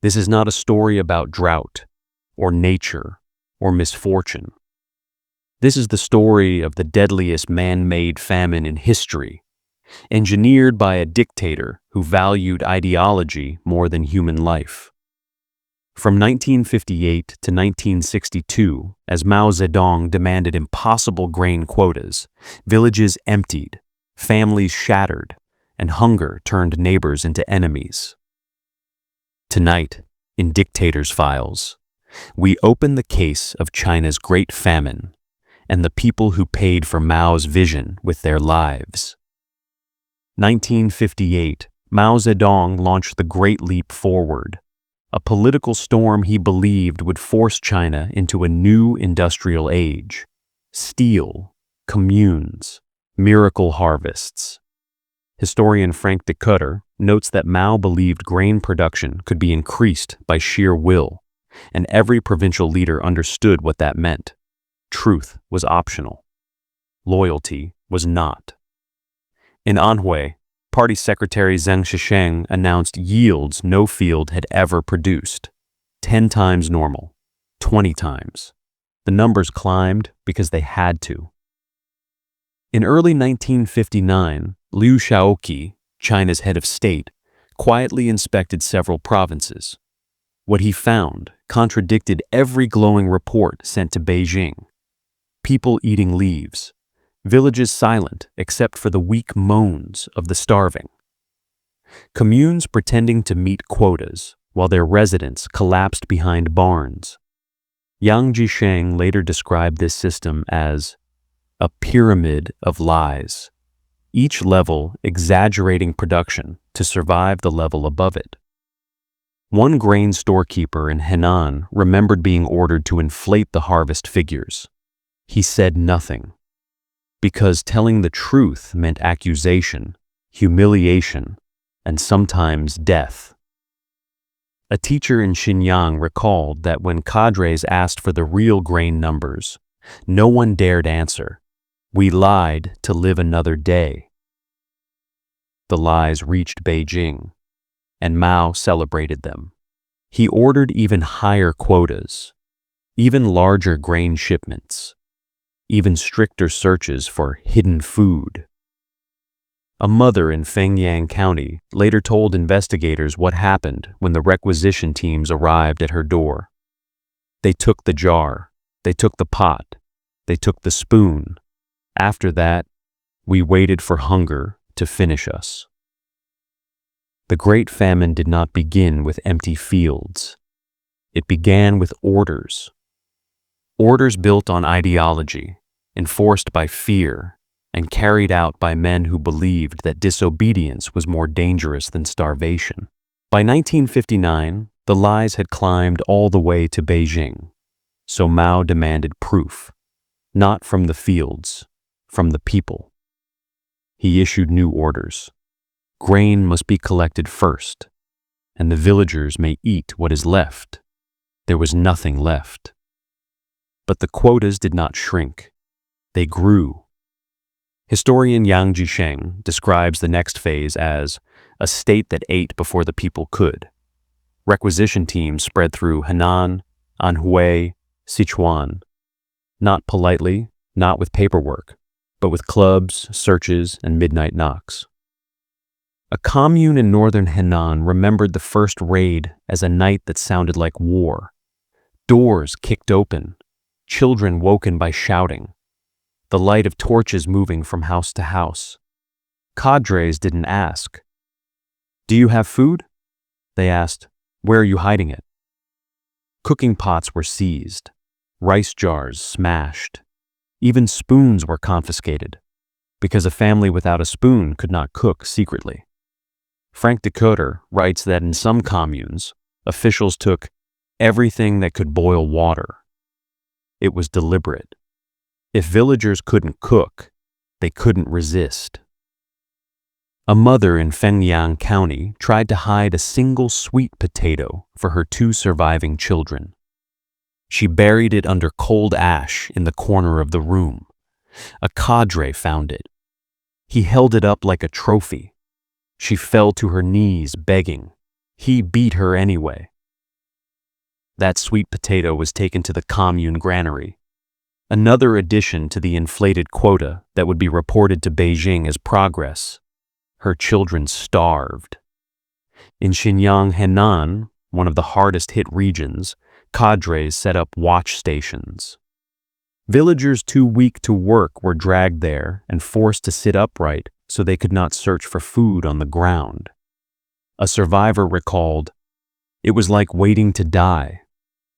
This is not a story about drought, or nature, or misfortune. This is the story of the deadliest man-made famine in history, engineered by a dictator who valued ideology more than human life. From 1958 to 1962, as Mao Zedong demanded impossible grain quotas, villages emptied, families shattered, and hunger turned neighbors into enemies. Tonight, in Dictators Files, we open the case of China's Great Famine and the people who paid for Mao's vision with their lives. 1958, Mao Zedong launched the Great Leap Forward, a political storm he believed would force China into a new industrial age: steel, communes, miracle harvests. Historian Frank Decotter notes that Mao believed grain production could be increased by sheer will, and every provincial leader understood what that meant. Truth was optional. Loyalty was not. In Anhui, Party Secretary Zheng Shisheng announced yields no field had ever produced. 10 times normal, 20 times. The numbers climbed because they had to. In early 1959, Liu Shaoqi, China's head of state, quietly inspected several provinces. What he found contradicted every glowing report sent to Beijing. People eating leaves, villages silent except for the weak moans of the starving. Communes pretending to meet quotas while their residents collapsed behind barns. Yang Jisheng later described this system as a pyramid of lies, each level exaggerating production to survive the level above it. One grain storekeeper in Henan remembered being ordered to inflate the harvest figures. He said nothing, because telling the truth meant accusation, humiliation, and sometimes death. A teacher in Xinjiang recalled that when cadres asked for the real grain numbers, no one dared answer. We lied to live another day. The lies reached Beijing, and Mao celebrated them. He ordered even higher quotas, even larger grain shipments, even stricter searches for hidden food. A mother in Fengyang County later told investigators what happened when the requisition teams arrived at her door. They took the jar, they took the pot, they took the spoon. After that, we waited for hunger to finish us. The Great Famine did not begin with empty fields. It began with orders. Orders built on ideology, enforced by fear, and carried out by men who believed that disobedience was more dangerous than starvation. By 1959, the lies had climbed all the way to Beijing, so Mao demanded proof, not from the fields, from the people. He issued new orders. Grain must be collected first, and the villagers may eat what is left. There was nothing left. But the quotas did not shrink. They grew. Historian Yang Jisheng describes the next phase as a state that ate before the people could. Requisition teams spread through Henan, Anhui, Sichuan. Not politely, not with paperwork, but with clubs, searches, and midnight knocks. A commune in northern Henan remembered the first raid as a night that sounded like war. Doors kicked open, children woken by shouting, the light of torches moving from house to house. Cadres didn't ask. "Do you have food?" They asked, "Where are you hiding it?" Cooking pots were seized, rice jars smashed. Even spoons were confiscated, because a family without a spoon could not cook secretly. Frank Decotter writes that in some communes, officials took everything that could boil water. It was deliberate. If villagers couldn't cook, they couldn't resist. A mother in Fengyang County tried to hide a single sweet potato for her 2 surviving children. She buried it under cold ash in the corner of the room. A cadre found it. He held it up like a trophy. She fell to her knees begging. He beat her anyway. That sweet potato was taken to the commune granary, another addition to the inflated quota that would be reported to Beijing as progress. Her children starved. In Xinjiang, Henan, one of the hardest-hit regions, cadres set up watch stations. Villagers too weak to work were dragged there and forced to sit upright so they could not search for food on the ground. A survivor recalled, "It was like waiting to die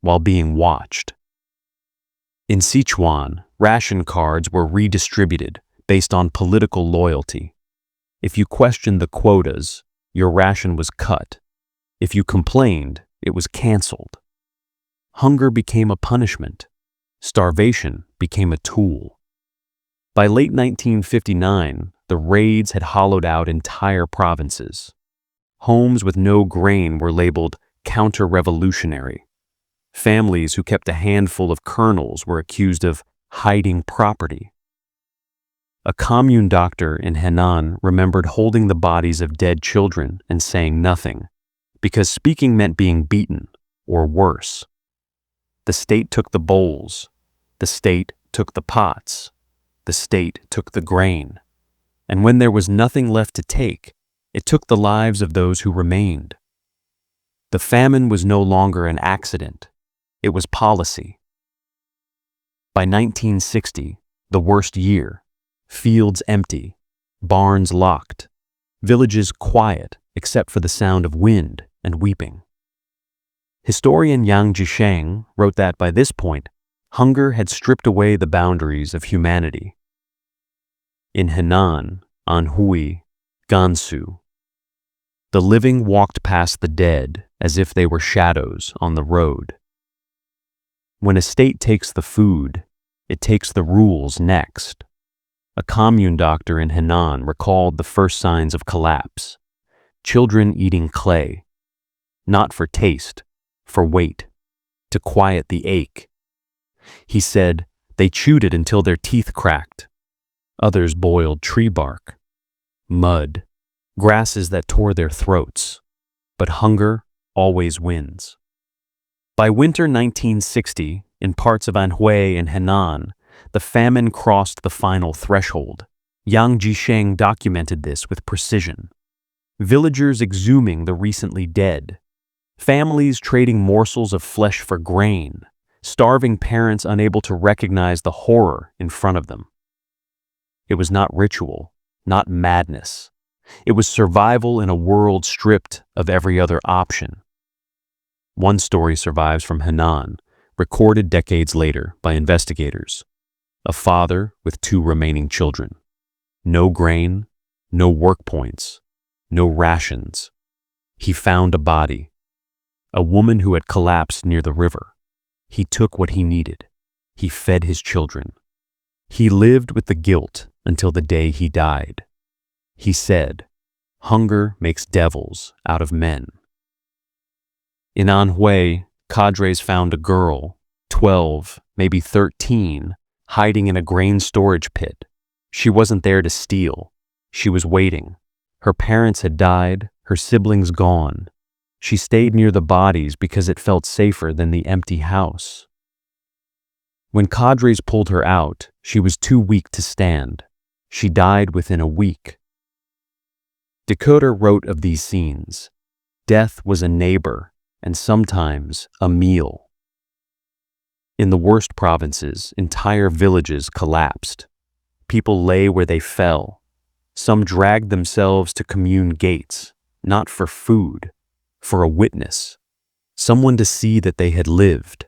while being watched." In Sichuan, ration cards were redistributed based on political loyalty. If you questioned the quotas, your ration was cut. If you complained, it was canceled. Hunger became a punishment. Starvation became a tool. By late 1959, the raids had hollowed out entire provinces. Homes with no grain were labeled counter-revolutionary. Families who kept a handful of kernels were accused of hiding property. A commune doctor in Henan remembered holding the bodies of dead children and saying nothing, because speaking meant being beaten, or worse. The state took the bowls, the state took the pots, the state took the grain, and when there was nothing left to take, it took the lives of those who remained. The famine was no longer an accident, it was policy. By 1960, the worst year, fields empty, barns locked, villages quiet except for the sound of wind and weeping. Historian Yang Jisheng wrote that by this point, hunger had stripped away the boundaries of humanity. In Henan, Anhui, Gansu, the living walked past the dead as if they were shadows on the road. When a state takes the food, it takes the rules next. A commune doctor in Henan recalled the first signs of collapse. Children eating clay, not for taste, for weight, to quiet the ache. He said they chewed it until their teeth cracked. Others boiled tree bark, mud, grasses that tore their throats. But hunger always wins. By winter 1960, in parts of Anhui and Henan, the famine crossed the final threshold. Yang Jisheng documented this with precision. Villagers exhuming the recently dead, families trading morsels of flesh for grain, starving parents unable to recognize the horror in front of them. It was not ritual, not madness. It was survival in a world stripped of every other option. One story survives from Henan, recorded decades later by investigators. A father with 2 remaining children. No grain, no work points, no rations. He found a body. A woman who had collapsed near the river. He took what he needed. He fed his children. He lived with the guilt until the day he died. He said, "Hunger makes devils out of men." In Anhui, cadres found a girl, 12, maybe 13, hiding in a grain storage pit. She wasn't there to steal. She was waiting. Her parents had died, her siblings gone. She stayed near the bodies because it felt safer than the empty house. When cadres pulled her out, she was too weak to stand. She died within a week. Decoder wrote of these scenes, "Death was a neighbor, and sometimes a meal." In the worst provinces, entire villages collapsed. People lay where they fell. Some dragged themselves to commune gates, not for food, for a witness, someone to see that they had lived.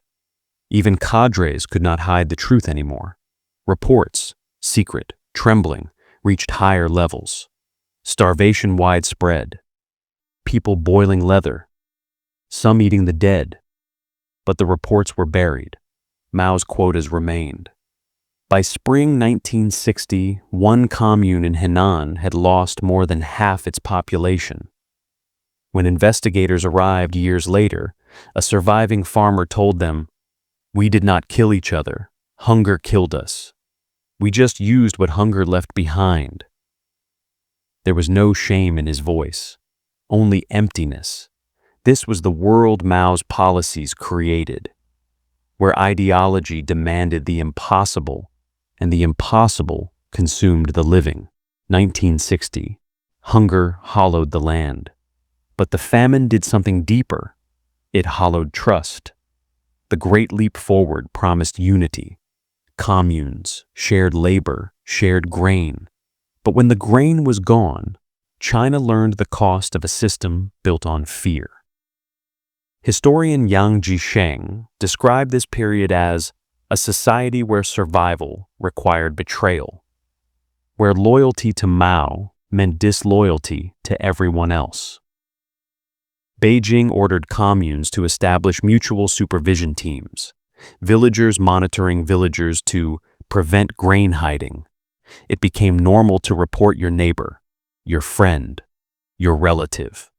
Even cadres could not hide the truth anymore. Reports, secret, trembling, reached higher levels. Starvation widespread. People boiling leather. Some eating the dead. But the reports were buried. Mao's quotas remained. By spring 1960, one commune in Henan had lost more than half its population. When investigators arrived years later, a surviving farmer told them, "We did not kill each other. Hunger killed us. We just used what hunger left behind." There was no shame in his voice, only emptiness, This was the world Mao's policies created, where ideology demanded the impossible and the impossible consumed the living. 1960. Hunger hollowed the land. But the famine did something deeper. It hollowed trust. The Great Leap Forward promised unity, communes, shared labor, shared grain. But when the grain was gone, China learned the cost of a system built on fear. Historian Yang Jisheng described this period as a society where survival required betrayal, where loyalty to Mao meant disloyalty to everyone else. Beijing ordered communes to establish mutual supervision teams, villagers monitoring villagers to prevent grain hiding. It became normal to report your neighbor, your friend, your relative.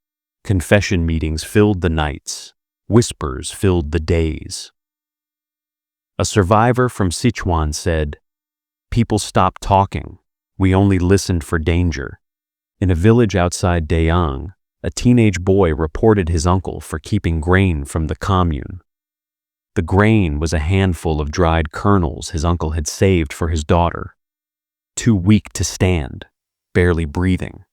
Confession meetings filled the nights. Whispers filled the days. A survivor from Sichuan said, "People stopped talking. We only listened for danger." In a village outside Dayang, a teenage boy reported his uncle for keeping grain from the commune. The grain was a handful of dried kernels his uncle had saved for his daughter. Too weak to stand, barely breathing.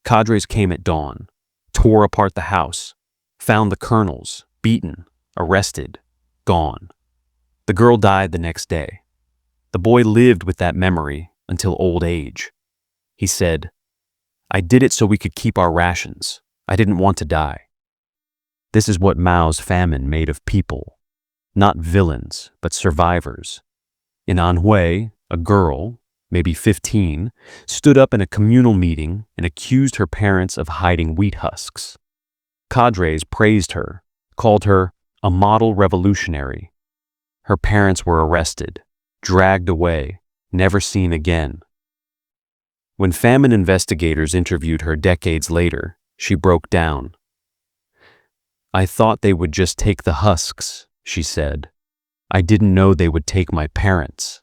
Cadres came at dawn, tore apart the house, found the kernels, beaten, arrested, gone. The girl died the next day. The boy lived with that memory until old age. He said, "I did it so we could keep our rations. I didn't want to die." This is what Mao's famine made of people. Not villains, but survivors. In Anhui, a girl, maybe 15, stood up in a communal meeting and accused her parents of hiding wheat husks. Cadres praised her, called her a model revolutionary. Her parents were arrested, dragged away, never seen again. When famine investigators interviewed her decades later, she broke down. "I thought they would just take the husks," she said. "I didn't know they would take my parents."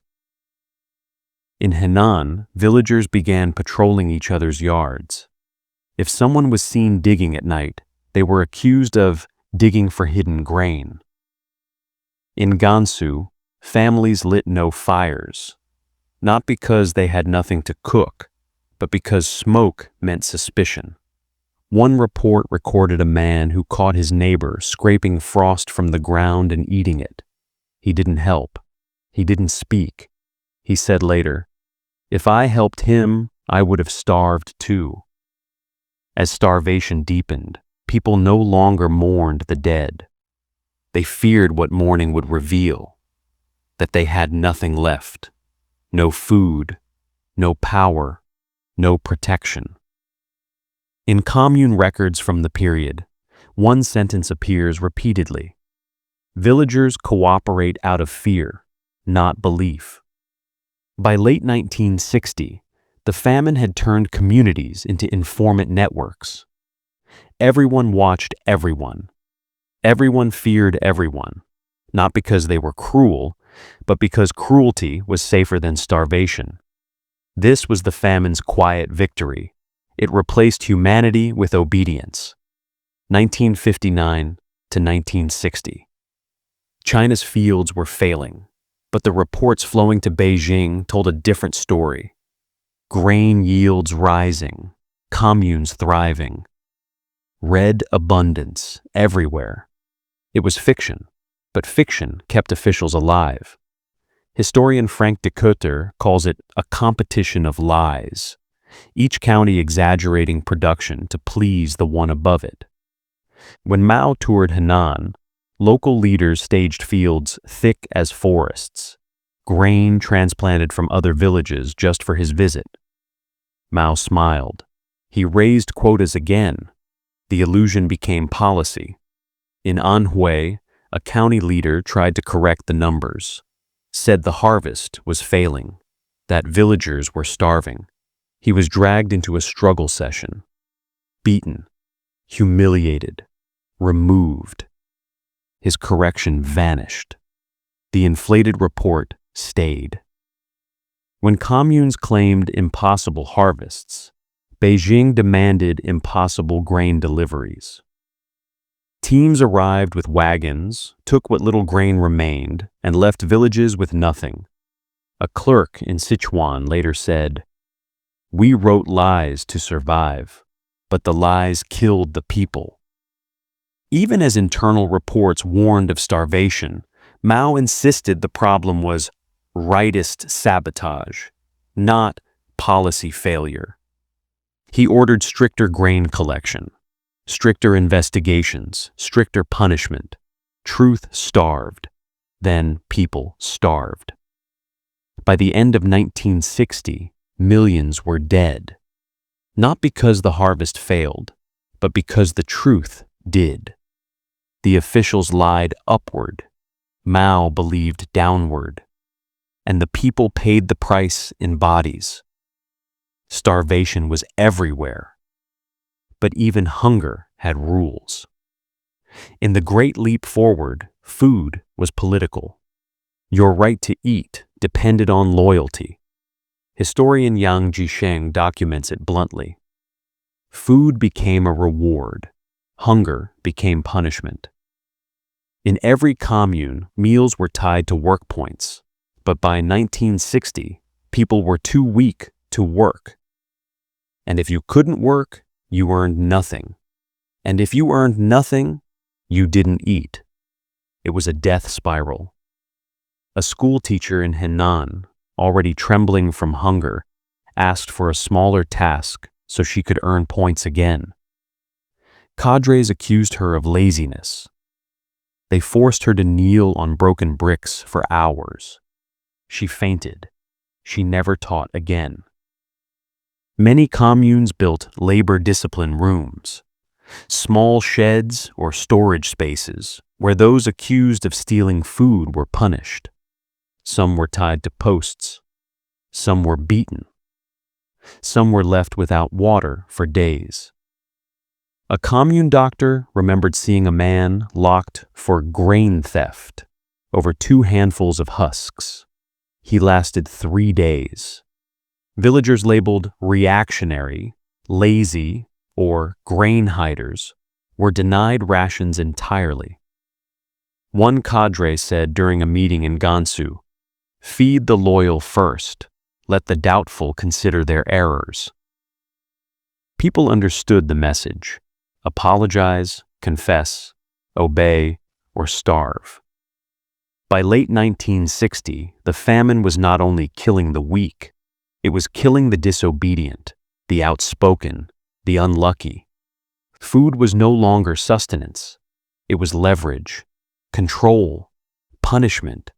In Henan, villagers began patrolling each other's yards. If someone was seen digging at night, they were accused of digging for hidden grain. In Gansu, families lit no fires, not because they had nothing to cook, but because smoke meant suspicion. One report recorded a man who caught his neighbor scraping frost from the ground and eating it. He didn't help. He didn't speak. He said later, "If I helped him, I would have starved too." As starvation deepened, people no longer mourned the dead. They feared what mourning would reveal, that they had nothing left, no food, no power, no protection. In commune records from the period, one sentence appears repeatedly. Villagers cooperate out of fear, not belief. By late 1960, the famine had turned communities into informant networks. Everyone watched everyone. Everyone feared everyone, not because they were cruel, but because cruelty was safer than starvation. This was the famine's quiet victory. It replaced humanity with obedience. 1959 to 1960. China's fields were failing, but the reports flowing to Beijing told a different story. Grain yields rising, communes thriving. Red abundance everywhere. It was fiction, but fiction kept officials alive. Historian Frank Decoter calls it a competition of lies, each county exaggerating production to please the one above it. When Mao toured Henan, local leaders staged fields thick as forests, grain transplanted from other villages just for his visit. Mao smiled. He raised quotas again. The illusion became policy. In Anhui, a county leader tried to correct the numbers, said the harvest was failing, that villagers were starving. He was dragged into a struggle session, beaten, humiliated, removed. His correction vanished. The inflated report stayed. When communes claimed impossible harvests, Beijing demanded impossible grain deliveries. Teams arrived with wagons, took what little grain remained, and left villages with nothing. A clerk in Sichuan later said, "We wrote lies to survive, but the lies killed the people." Even as internal reports warned of starvation, Mao insisted the problem was rightist sabotage, not policy failure. He ordered stricter grain collection, stricter investigations, stricter punishment. Truth starved, then people starved. By the end of 1960, millions were dead, not because the harvest failed, but because the truth did. The officials lied upward, Mao believed downward, and the people paid the price in bodies. Starvation was everywhere, but even hunger had rules. In the Great Leap Forward, food was political. Your right to eat depended on loyalty. Historian Yang Jisheng documents it bluntly. Food became a reward. Hunger became punishment. In every commune, meals were tied to work points, but by 1960, people were too weak to work. And if you couldn't work, you earned nothing. And if you earned nothing, you didn't eat. It was a death spiral. A school teacher in Henan, already trembling from hunger, asked for a smaller task so she could earn points again. Cadres accused her of laziness. They forced her to kneel on broken bricks for hours. She fainted. She never taught again. Many communes built labor discipline rooms, small sheds or storage spaces where those accused of stealing food were punished. Some were tied to posts. Some were beaten. Some were left without water for days. A commune doctor remembered seeing a man locked for grain theft over 2 handfuls of husks. He lasted 3 days. Villagers labeled reactionary, lazy, or grain hiders were denied rations entirely. One cadre said during a meeting in Gansu, "Feed the loyal first, let the doubtful consider their errors." People understood the message: apologize, confess, obey, or starve. By late 1960, the famine was not only killing the weak, it was killing the disobedient, the outspoken, the unlucky. Food was no longer sustenance. It was leverage, control, punishment.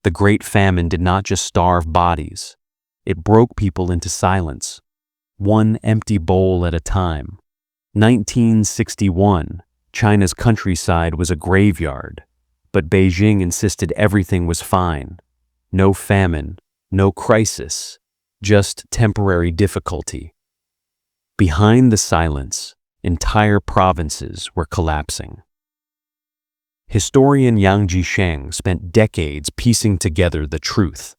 The Great Famine did not just starve bodies. It broke people into silence, one empty bowl at a time. 1961, China's countryside was a graveyard, but Beijing insisted everything was fine. No famine, no crisis, just temporary difficulty. Behind the silence, entire provinces were collapsing. Historian Yang Jisheng spent decades piecing together the truth.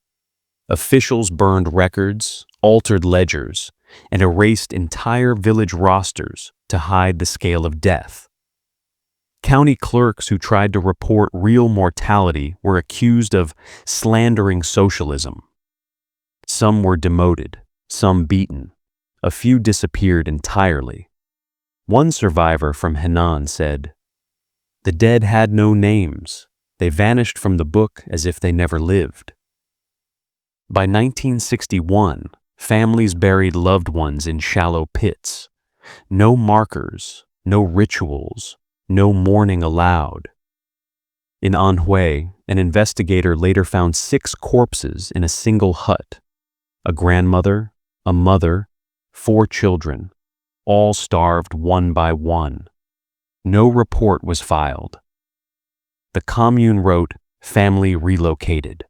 Officials burned records, altered ledgers, and erased entire village rosters to hide the scale of death. County clerks who tried to report real mortality were accused of slandering socialism. Some were demoted, some beaten. A few disappeared entirely. One survivor from Henan said, "The dead had no names. They vanished from the book as if they never lived." By 1961, families buried loved ones in shallow pits. No markers, no rituals, no mourning allowed. In Anhui, an investigator later found 6 corpses in a single hut. A grandmother, a mother, 4 children, all starved one by one. No report was filed. The commune wrote, "Family relocated."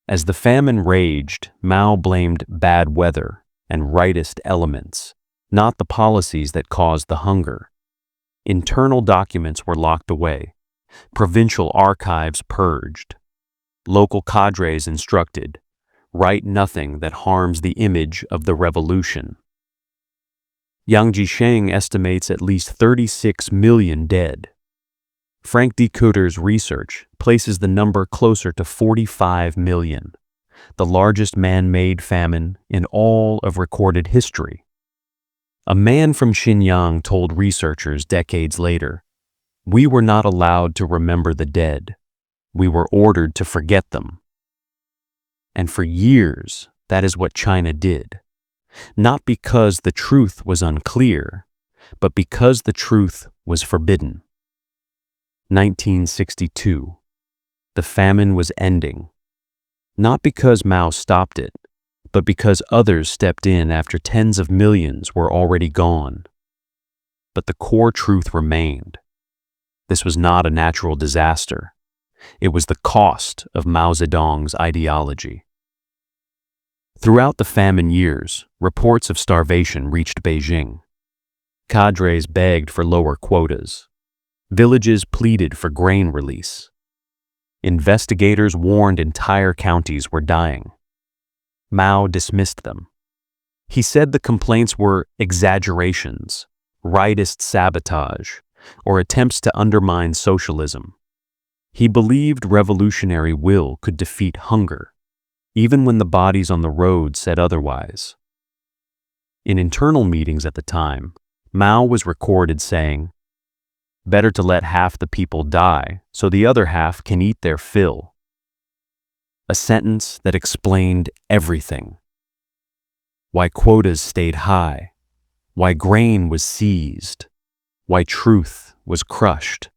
As the famine raged, Mao blamed bad weather and rightist elements, not the policies that caused the hunger. Internal documents were locked away. Provincial archives purged. Local cadres instructed, "Write nothing that harms the image of the revolution." Yang Jisheng estimates at least 36 million dead. Frank D. Cooter's research places the number closer to 45 million, the largest man-made famine in all of recorded history. A man from Xinjiang told researchers decades later, "We were not allowed to remember the dead. We were ordered to forget them." And for years, that is what China did. Not because the truth was unclear, but because the truth was forbidden. 1962. The famine was ending. Not because Mao stopped it, but because others stepped in after tens of millions were already gone. But the core truth remained. This was not a natural disaster. It was the cost of Mao Zedong's ideology. Throughout the famine years, reports of starvation reached Beijing. Cadres begged for lower quotas. Villages pleaded for grain release. Investigators warned entire counties were dying. Mao dismissed them. He said the complaints were exaggerations, rightist sabotage, or attempts to undermine socialism. He believed revolutionary will could defeat hunger, even when the bodies on the road said otherwise. In internal meetings at the time, Mao was recorded saying, "Better to let half the people die so the other half can eat their fill." A sentence that explained everything. Why quotas stayed high, why grain was seized, why truth was crushed.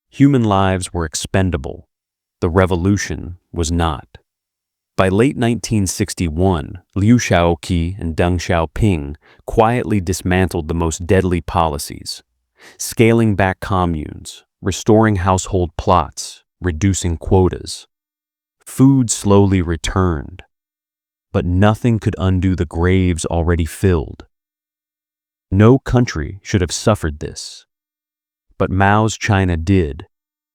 Human lives were expendable. The revolution was not. By late 1961, Liu Shaoqi and Deng Xiaoping quietly dismantled the most deadly policies, scaling back communes, restoring household plots, reducing quotas. Food slowly returned, but nothing could undo the graves already filled. No country should have suffered this. But Mao's China did,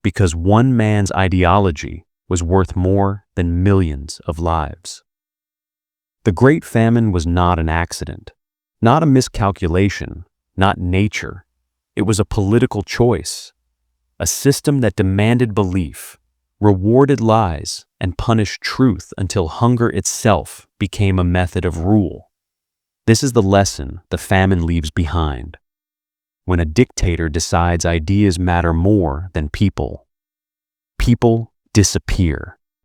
because one man's ideology was worth more than millions of lives. The Great Famine was not an accident, not a miscalculation, not nature. It was a political choice, a system that demanded belief, rewarded lies, and punished truth until hunger itself became a method of rule. This is the lesson the famine leaves behind. When a dictator decides ideas matter more than people, people disappear.